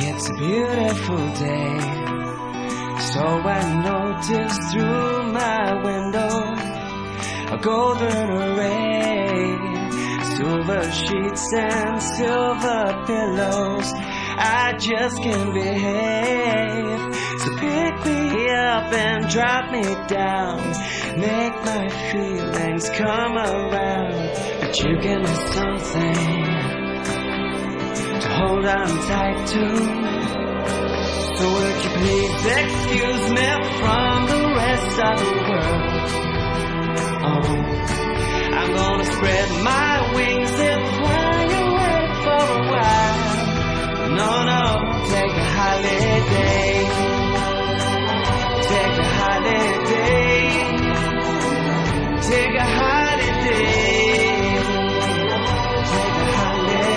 It's a beautiful day, so I noticed through my window a golden array, silver sheets and silver pillows. I just can't behave, so pick me up and drop me down, make my feelings come around. But you give me something to hold on tight to. So would you please excuse me from the rest of the world? Oh, I'm gonna spread my wings and fly away for a while. No, no, take a holiday. Take a holiday. Take a holiday. Take a holiday.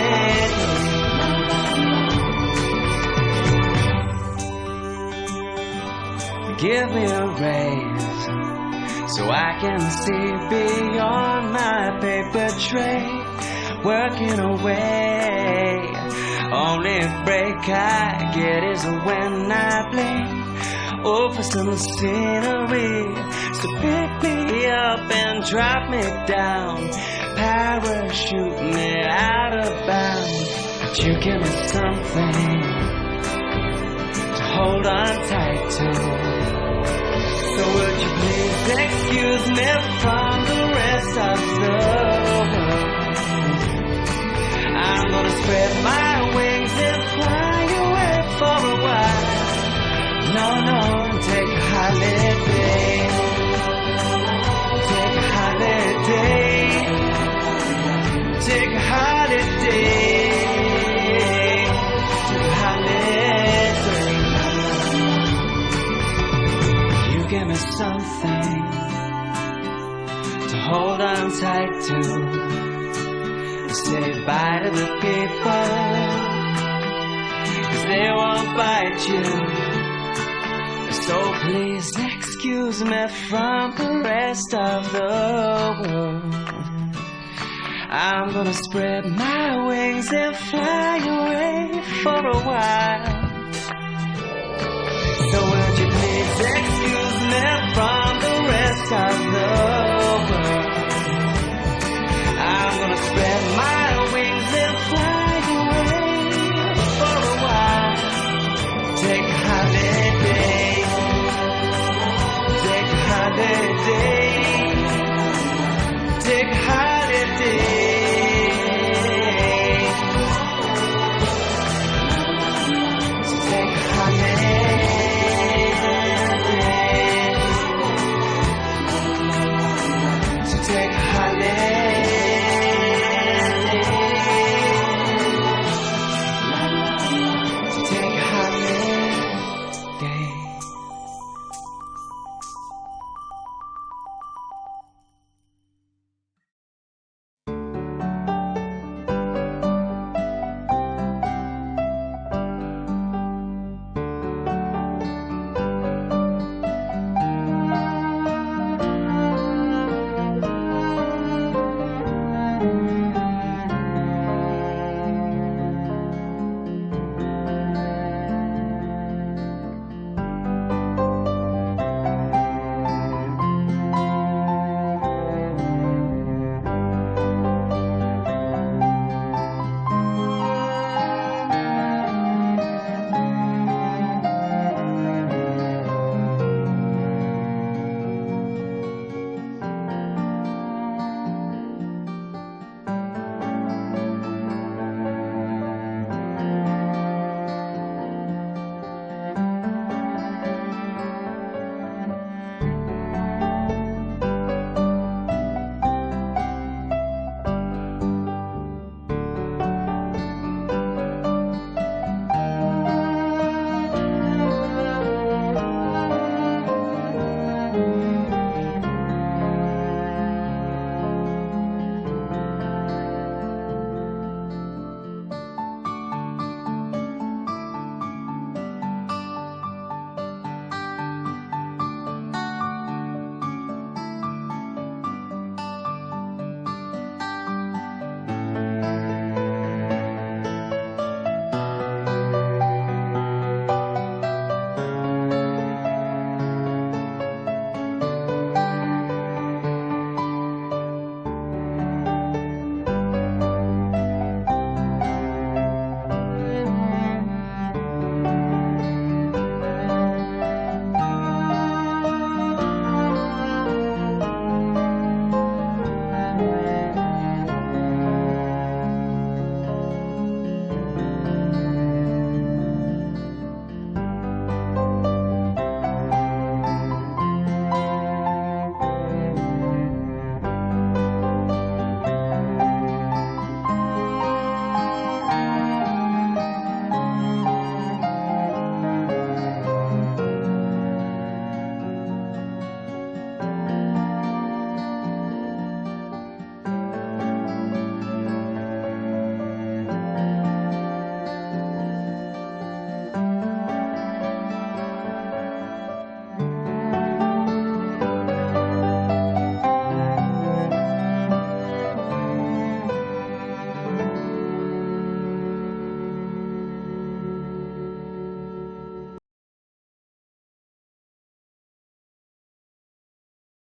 Give me a raise so I can see beyond my paper tray, working away. Only break I get is when I blink over some scenery. So pick me up and drop me down, parachute me out of bounds. But you give me something to hold on tight to. So would you please excuse me from the rest of the world? I'm gonna spread my wings and fly away for a while. No, no, take a holiday. Take a holiday. Take a holiday. Take a holiday. You give me something to hold on tight to. Say bye to the people, 'cause they won't bite you. So please excuse me from the rest of the world. I'm gonna spread my wings and fly away for a while.